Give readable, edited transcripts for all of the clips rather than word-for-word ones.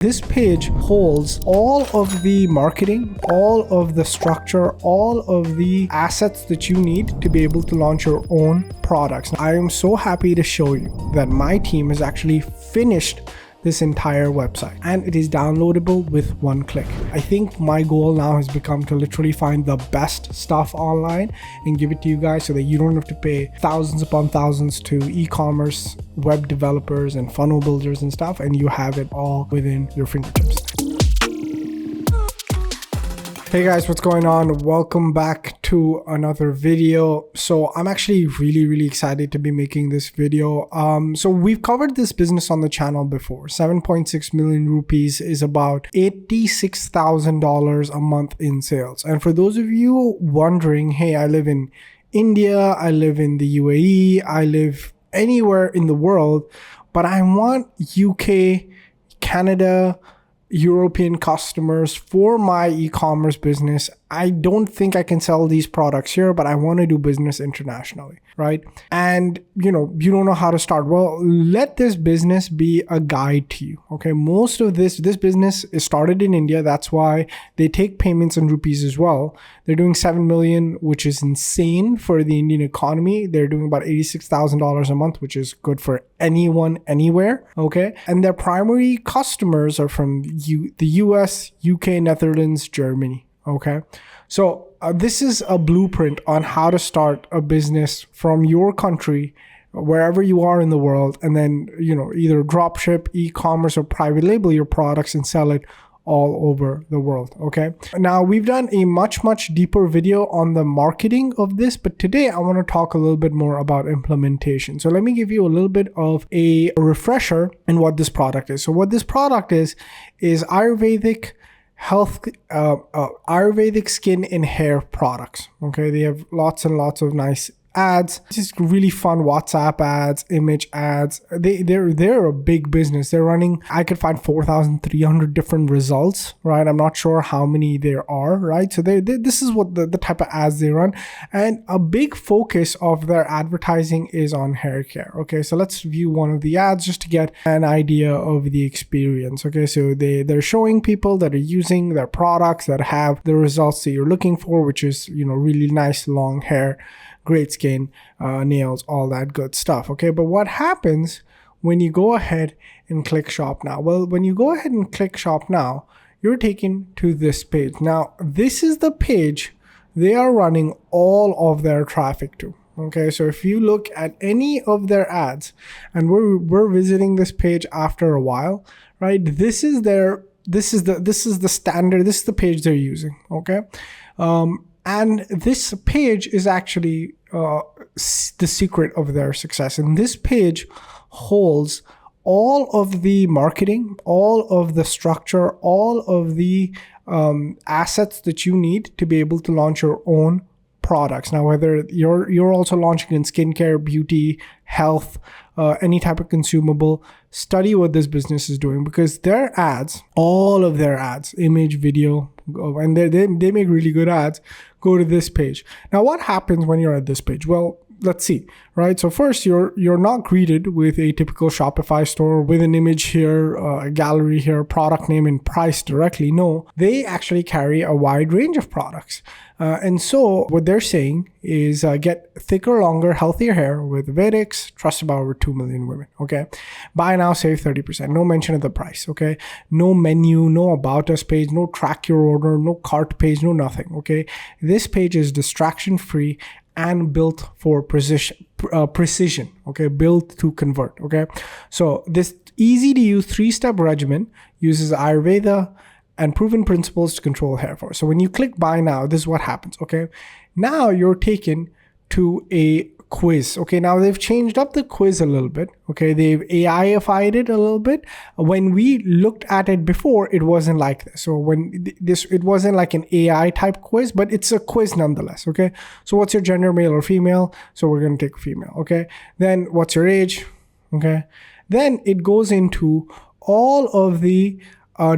This page holds all of the marketing, all of the structure, all of the assets that you need to be able to launch your own products. I am so happy to show you that my team has actually finished this entire website and it is downloadable with one click. I think my goal now has become to literally find the best stuff online and give it to you guys so that you don't have to pay thousands upon thousands to e-commerce web developers and funnel builders and stuff, and you have it all within your fingertips. Hey guys, what's going on? Welcome back to another video. So I'm actually really excited to be making this video. So we've covered this business on the channel before. 7.6 million rupees is about $86,000 a month in sales. And for those of you wondering, hey, I live in India, I live in the UAE, I live anywhere in the world, but I want UK, Canada, European customers for my e-commerce business. I don't think I can sell these products here, but I want to do business internationally, right? And you don't know how to start. Well, let this business be a guide to you. Okay, most of this business is started in India. That's why they take payments in rupees as well. They're doing 7 million, which is insane for the Indian economy. They're doing about $86,000 a month, which is good for anyone, anywhere. Okay, and their primary customers are from the US, UK, Netherlands, Germany. Okay, so this is a blueprint on how to start a business from your country, wherever you are in the world, and then either dropship, e-commerce, or private label your products and sell it all over the world. Okay, now we've done a much deeper video on the marketing of this, but today I want to talk a little bit more about implementation. So let me give you a little bit of a refresher in what this product is. So what this product is Ayurvedic health, Ayurvedic skin and hair products. Okay, they have lots and lots of nice ads, just really fun WhatsApp ads, image ads. They're a big business. They're running, I could find 4,300 different results, right? I'm not sure how many there are, right? So this is what the type of ads they run, and a big focus of their advertising is on hair care. Okay, so let's view one of the ads just to get an idea of the experience. Okay, so they're showing people that are using their products that have the results that you're looking for, which is really nice long hair, great skin, nails, all that good stuff. Okay, but what happens when you go ahead and click shop now? Well, when you go ahead and click shop now, you're taken to this page. Now, this is the page they are running all of their traffic to. Okay, so if you look at any of their ads, and we're visiting this page after a while, right? This is the standard. This is the page they're using. Okay. And this page is actually the secret of their success. And this page holds all of the marketing, all of the structure, all of the assets that you need to be able to launch your own products. Now, whether you're also launching in skincare, beauty, health, any type of consumable, study what this business is doing, because their ads, all of their ads, image, video, and they make really good ads, go to this page. Now, what happens when you're at this page? Well, let's see, right? So first, you're not greeted with a typical Shopify store with an image here, a gallery here, product name and price directly. No, they actually carry a wide range of products. And so what they're saying is get thicker, longer, healthier hair with Vedics, trusted by over 2 million women. Okay, buy now, save 30%. No mention of the price. Okay, no menu, no about us page, no track your order, no cart page, no nothing. Okay, this page is distraction free and built for precision. Okay, built to convert. Okay, so this easy to use 3-step regimen uses Ayurveda and proven principles to control hair fall. So when you click buy now, this is what happens. Okay, now you're taken to a quiz. Okay, now they've changed up the quiz a little bit. Okay, they've AI-ified it a little bit. When we looked at it before, it wasn't like this. So it wasn't like an AI type quiz, but it's a quiz nonetheless. Okay, so what's your gender, male or female? So we're going to take female. Okay, then what's your age? Okay, then it goes into all of the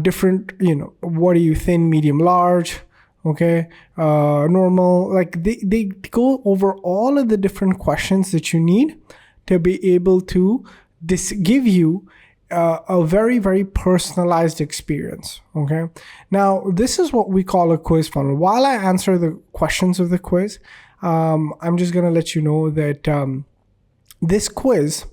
different, what are you, thin, medium, large, okay, normal, like they go over all of the different questions that you need to be able to give you a very, very personalized experience. Okay. Now, this is what we call a quiz funnel. While I answer the questions of the quiz, I'm just going to let you know that this quiz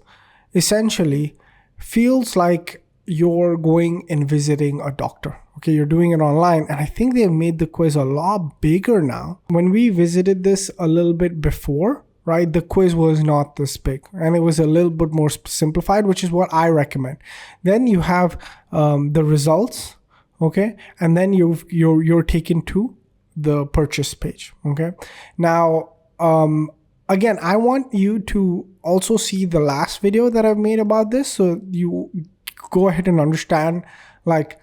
essentially feels like you're going and visiting a doctor. Okay, you're doing it online, and I think they've made the quiz a lot bigger now. When we visited this a little bit before, right, the quiz was not this big, and it was a little bit more simplified, which is what I recommend. Then you have the results, okay, and then you're taken to the purchase page. Okay, now again, I want you to also see the last video that I've made about this, so you go ahead and understand like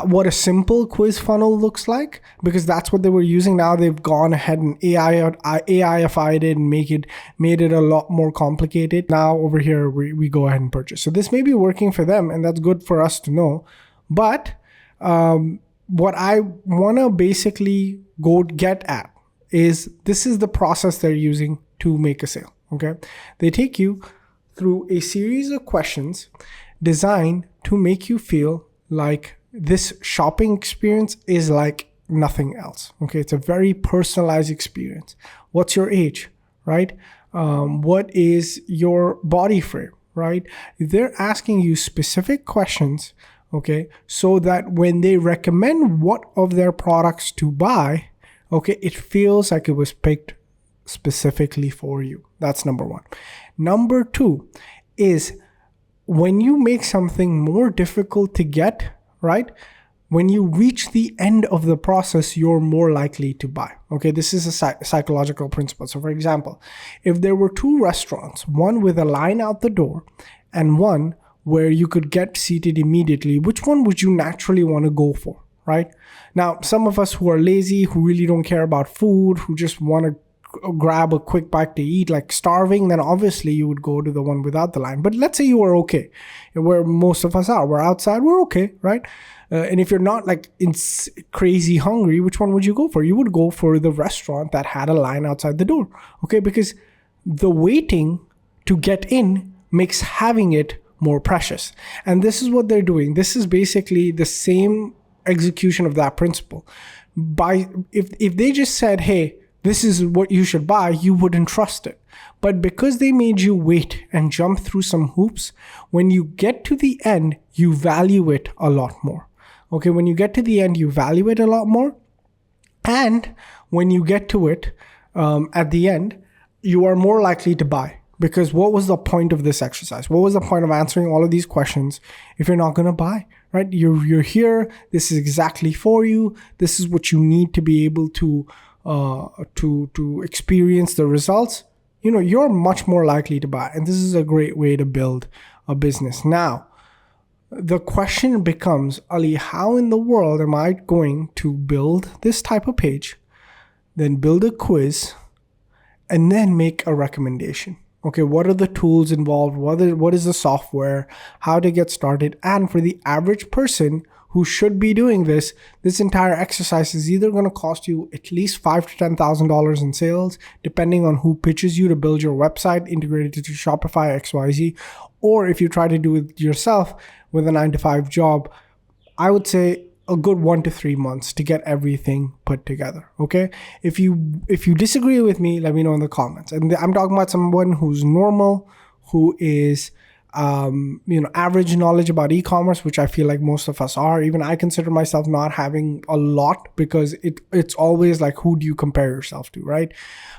what a simple quiz funnel looks like, because that's what they were using. Now they've gone ahead and AIified it and made it a lot more complicated. Now over here we go ahead and purchase. So this may be working for them, and that's good for us to know. But what I want to basically go get at is this is the process they're using to make a sale. Okay, they take you through a series of questions designed to make you feel like this shopping experience is like nothing else. Okay, it's a very personalized experience. What's your age, right? What is your body frame, right? They're asking you specific questions, okay, so that when they recommend what of their products to buy, okay, it feels like it was picked specifically for you. That's number one. Number two is when you make something more difficult to get, right? When you reach the end of the process, you're more likely to buy. Okay, this is a psychological principle. So for example, if there were two restaurants, one with a line out the door and one where you could get seated immediately, which one would you naturally want to go for, right? Now, some of us who are lazy, who really don't care about food, who just want to grab a quick bite to eat, like starving, then obviously you would go to the one without the line. But let's say you are okay, where most of us are, we're outside, we're okay, right? And if you're not like crazy hungry, which one would you go for? You would go for the restaurant that had a line outside the door, okay? Because the waiting to get in makes having it more precious. And this is what they're doing. This is basically the same execution of that principle. If they just said, hey, this is what you should buy, you wouldn't trust it. But because they made you wait and jump through some hoops, when you get to the end, you value it a lot more. Okay, when you get to the end, you value it a lot more. And when you get to it at the end, you are more likely to buy. Because what was the point of this exercise? What was the point of answering all of these questions if you're not going to buy, right? You're here. This is exactly for you. This is what you need to be able to experience the results. You know, you're much more likely to buy. And this is a great way to build a business. Now, the question becomes, Ali, how in the world am I going to build this type of page, then build a quiz, and then make a recommendation? Okay, what are the tools involved? What is the software? How to get started? And for the average person who should be doing this entire exercise is either going to cost you at least $5,000 to $10,000 in sales, depending on who pitches you to build your website integrated to Shopify XYZ, or if you try to do it yourself with a 9-to-5 job, I would say a good 1 to 3 months to get everything put together. Okay, if you disagree with me, let me know in the comments. And I'm talking about someone who's normal, who is average knowledge about e-commerce, which I feel like most of us are. Even I consider myself not having a lot, because it's always like, who do you compare yourself to, right?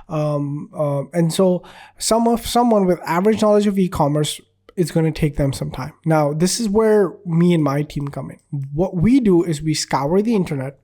And so someone with average knowledge of e-commerce, it's going to take them some time. Now, this is where me and my team come in. What we do is we scour the internet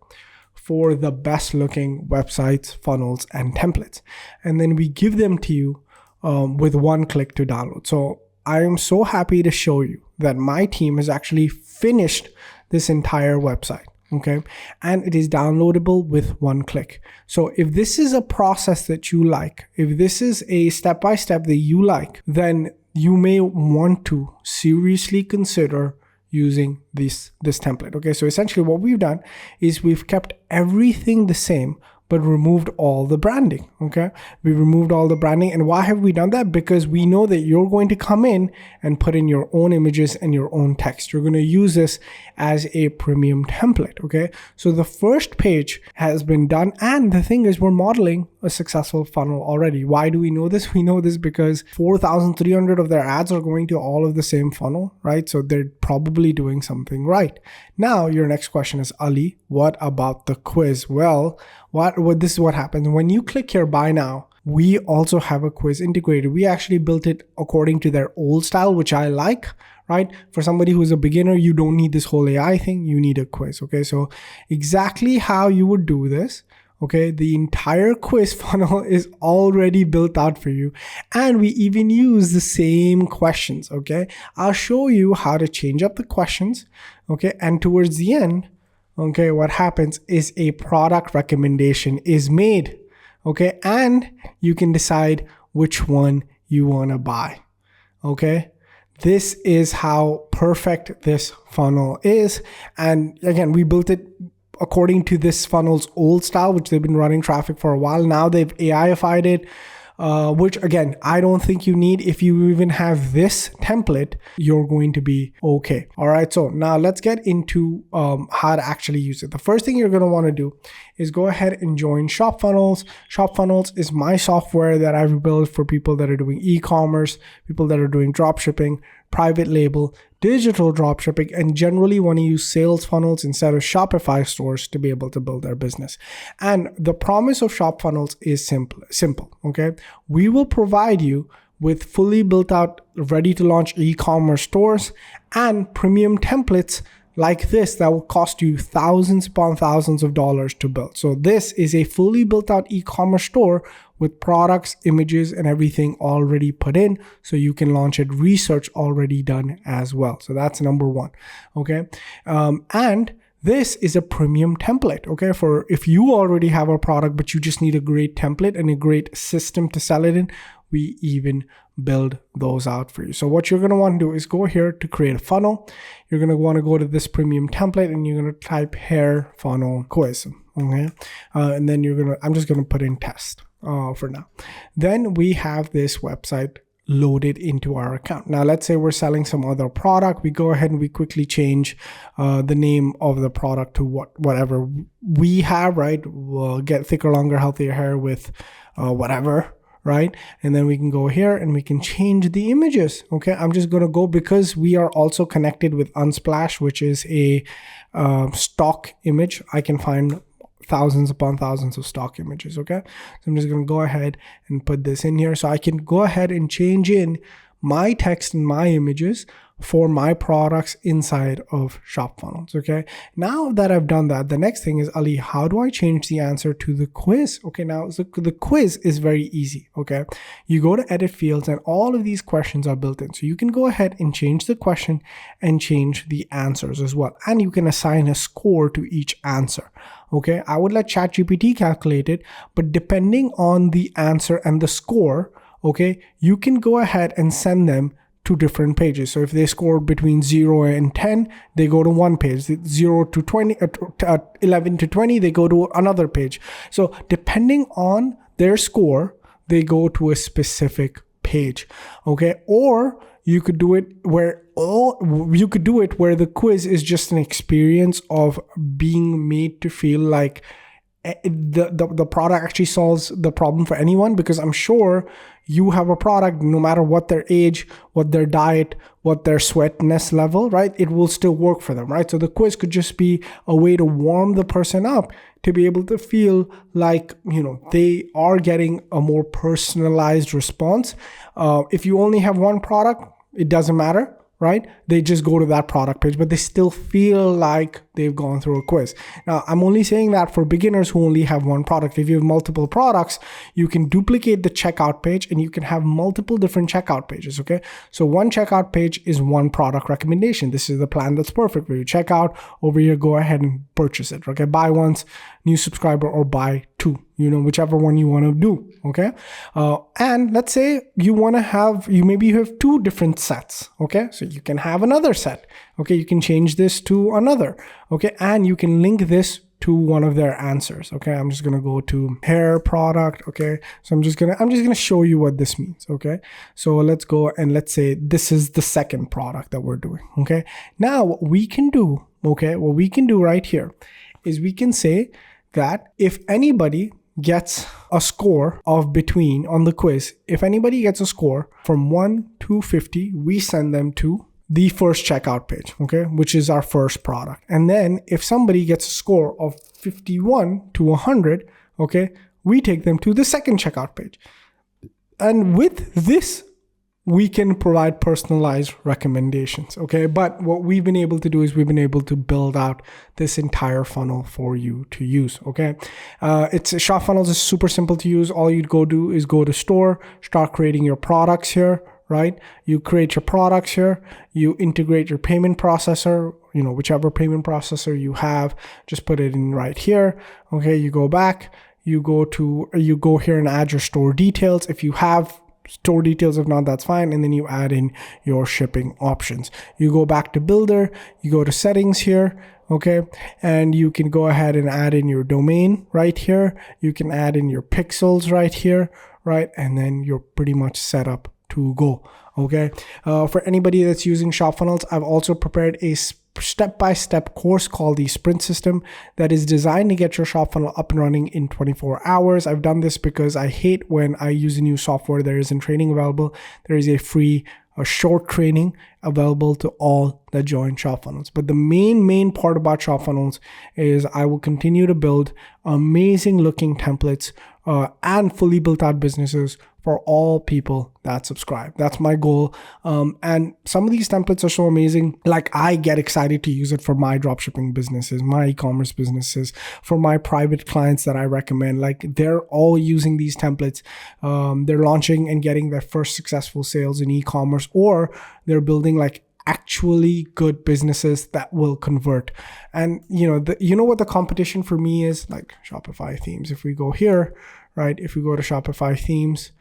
for the best looking websites, funnels, and templates. And then we give them to you with one click to download. So I am so happy to show you that my team has actually finished this entire website. Okay. And it is downloadable with one click. So if this is a process that you like, if this is a step-by-step that you like, then you may want to seriously consider using this template. Okay, so essentially what we've done is we've kept everything the same, but removed all the branding. Okay, we removed all the branding. And why have we done that? Because we know that you're going to come in and put in your own images and your own text. You're going to use this as a premium template. Okay, so the first page has been done, and the thing is, we're modeling a successful funnel already. Why do we know this? We know this because 4,300 of their ads are going to all of the same funnel, right? So they're probably doing something right. Now, your next question is, Ali, what about the quiz? Well, this is what happens. When you click here, buy now, we also have a quiz integrated. We actually built it according to their old style, which I like, right? For somebody who's a beginner, you don't need this whole AI thing. You need a quiz. Okay, so exactly how you would do this. Okay, the entire quiz funnel is already built out for you. And we even use the same questions. Okay, I'll show you how to change up the questions. Okay, and towards the end, okay, what happens is a product recommendation is made. Okay, and you can decide which one you want to buy. Okay, this is how perfect this funnel is. And again, we built it according to this funnel's old style, which they've been running traffic for a while. Now they've AIified it, which again, I don't think you need. If you even have this template, you're going to be okay. All right, so now let's get into how to actually use it. The first thing you're going to want to do is go ahead and join ShopFunnels. ShopFunnels is my software that I've built for people that are doing e-commerce, people that are doing dropshipping, private label, digital dropshipping, and generally want to use sales funnels instead of Shopify stores to be able to build their business. And the promise of ShopFunnels is simple. Okay, we will provide you with fully built out, ready to launch e-commerce stores and premium templates like this that will cost you thousands upon thousands of dollars to build. So this is a fully built out e-commerce store with products, images, and everything already put in, so you can launch it, research already done as well. So that's number one. Okay, and this is a premium template. Okay, for if you already have a product but you just need a great template and a great system to sell it in, we even build those out for you. So what you're going to want to do is go here to create a funnel. You're going to want to go to this premium template and you're going to type hair funnel quiz. Okay, and then I'm just going to put in test for now. Then we have this website loaded into our account. Now let's say we're selling some other product. We go ahead and we quickly change the name of the product to whatever we have, right? We'll get thicker, longer, healthier hair with whatever, right? And then we can go here and we can change the images. Okay, I'm just going to go, because we are also connected with Unsplash, which is a stock image. I can find thousands upon thousands of stock images. Okay, so I'm just going to go ahead and put this in here, so I can go ahead and change in my text and my images for my products inside of ShopFunnels. Okay, now that I've done that, the next thing is, Ali, how do I change the answer to the quiz? Okay, now the quiz is very easy. Okay, you go to edit fields and all of these questions are built in, so you can go ahead and change the question and change the answers as well, and you can assign a score to each answer. Okay, I would let ChatGPT calculate it, but depending on the answer and the score, okay, you can go ahead and send them to different pages. So if they score between 0 and 10, they go to one page. 0 to 20, 11 to 20, they go to another page. So depending on their score, they go to a specific page. Okay, or you could do it where the quiz is just an experience of being made to feel like the product actually solves the problem for anyone, because I'm sure you have a product, no matter what their age, what their diet, what their sweatness level, right? It will still work for them, right? So the quiz could just be a way to warm the person up to be able to feel like, they are getting a more personalized response. If you only have one product, it doesn't matter, right? They just go to that product page, but they still feel like they've gone through a quiz. Now, I'm only saying that for beginners who only have one product. If you have multiple products, you can duplicate the checkout page and you can have multiple different checkout pages, okay? So one checkout page is one product recommendation. This is the plan that's perfect for you. Check out over here, go ahead and purchase it, okay? Buy once, new subscriber, or buy two, whichever one you want to do, okay? And let's say you have two different sets, okay? So you can have another set, okay? You can change this to another, okay? And you can link this to one of their answers. Okay, I'm just gonna go to hair product. Okay, so I'm just gonna show you what this means. Okay, so let's go and let's say this is the second product that we're doing. Okay, now what we can do right here is we can say that if anybody gets a score of between on the quiz, if anybody gets a score from 1 to 50, we send them to the first checkout page, okay, which is our first product. And then if somebody gets a score of 51 to 100, okay, we take them to the second checkout page. And with this, we can provide personalized recommendations, okay? But what we've been able to do is we've been able to build out this entire funnel for you to use, okay? ShopFunnels is super simple to use. All you'd go do is go to store, start creating your products here, right? You create your products here, you integrate your payment processor, whichever payment processor you have, just put it in right here, okay? You go back, you go here and add your store details. If you have store details, if not, that's fine. And then you add in your shipping options. You go back to builder, you go to settings here, okay, and you can go ahead and add in your domain right here. You can add in your pixels right here, right, and then you're pretty much set up to go. Okay, for anybody that's using ShopFunnels, I've also prepared a step-by-step course called the Sprint System that is designed to get your shop funnel up and running in 24 hours. I've done this because I hate when I use a new software, there isn't training available. There is a short training available to all that join ShopFunnels. But the main part about ShopFunnels is I will continue to build amazing looking templates and fully built out businesses for all people that subscribe. That's my goal. And some of these templates are so amazing. Like I get excited to use it for my dropshipping businesses, my e-commerce businesses, for my private clients that I recommend. Like they're all using these templates. They're launching and getting their first successful sales in e-commerce, or they're building like actually good businesses that will convert. And you know what the competition for me is? Like Shopify themes. If we go here, right? If we go to Shopify themes,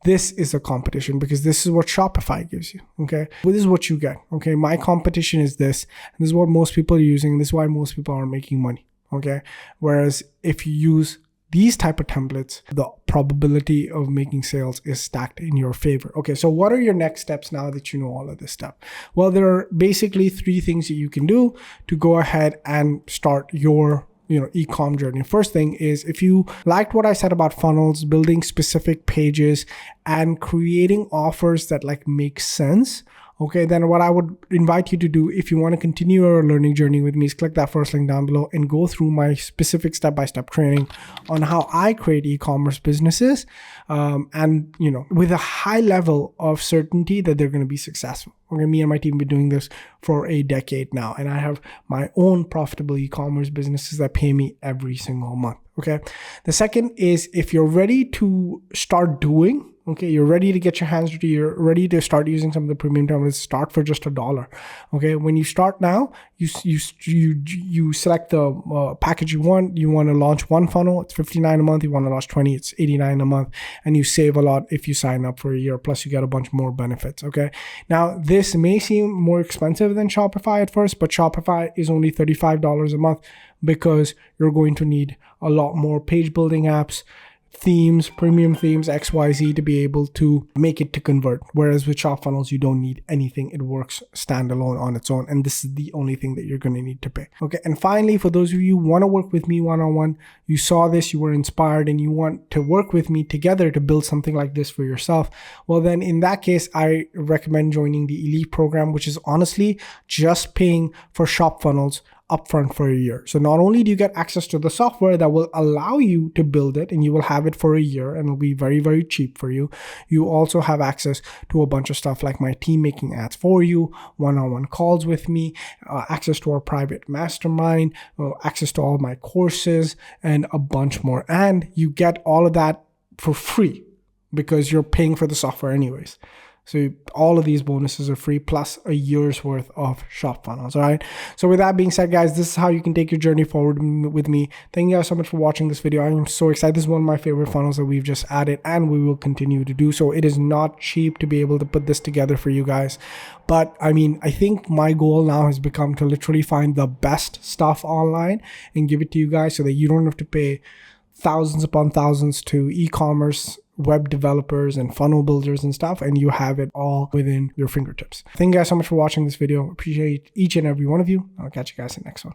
this is a competition because this is what Shopify gives you, okay? Well, this is what you get, okay? My competition is this, and this is what most people are using. This is why most people aren't making money, okay? Whereas if you use these type of templates, the probability of making sales is stacked in your favor. Okay, so what are your next steps now that you know all of this stuff? Well, there are basically 3 things that you can do to go ahead and start your e-com journey. First thing is, if you liked what I said about funnels, building specific pages and creating offers that like make sense, okay, then what I would invite you to do, if you want to continue your learning journey with me, is click that first link down below and go through my specific step-by-step training on how I create e-commerce businesses, and with a high level of certainty that they're going to be successful. Okay, me and my team have been doing this for a decade now, and I have my own profitable e-commerce businesses that pay me every single month. Okay, the second is, if you're ready to start doing, okay, you're ready to get your hands dirty, you're ready to start using some of the premium templates, start for just $1. Okay, when you start now, you select the package you want. You want to launch one funnel, it's $59 a month. You want to launch 20, it's $89 a month, and you save a lot if you sign up for a year. Plus, you get a bunch more benefits. Okay, now this may seem more expensive than Shopify at first, but Shopify is only $35 a month because you're going to need a lot more page building apps, themes, premium themes, XYZ to be able to make it to convert. Whereas with ShopFunnels, you don't need anything. It works standalone on its own. And this is the only thing that you're going to need to pay. Okay. And finally, for those of you who want to work with me one-on-one, you saw this, you were inspired, and you want to work with me together to build something like this for yourself. Well, then in that case, I recommend joining the Elite program, which is honestly just paying for ShopFunnels upfront for a year. So not only do you get access to the software that will allow you to build it, and you will have it for a year and it'll be very, very cheap for you. You also have access to a bunch of stuff like my team making ads for you, one-on-one calls with me, access to our private mastermind, access to all my courses, and a bunch more. And you get all of that for free because you're paying for the software anyways. So all of these bonuses are free, plus a year's worth of ShopFunnels. All right. So with that being said, guys, this is how you can take your journey forward with me. Thank you guys so much for watching this video. I am so excited. This is one of my favorite funnels that we've just added, and we will continue to do so. It is not cheap to be able to put this together for you guys. But I mean, I think my goal now has become to literally find the best stuff online and give it to you guys so that you don't have to pay thousands upon thousands to e-commerce web developers and funnel builders and stuff, and you have it all within your fingertips. Thank you guys so much for watching this video. Appreciate each and every one of you. I'll catch you guys in the next one.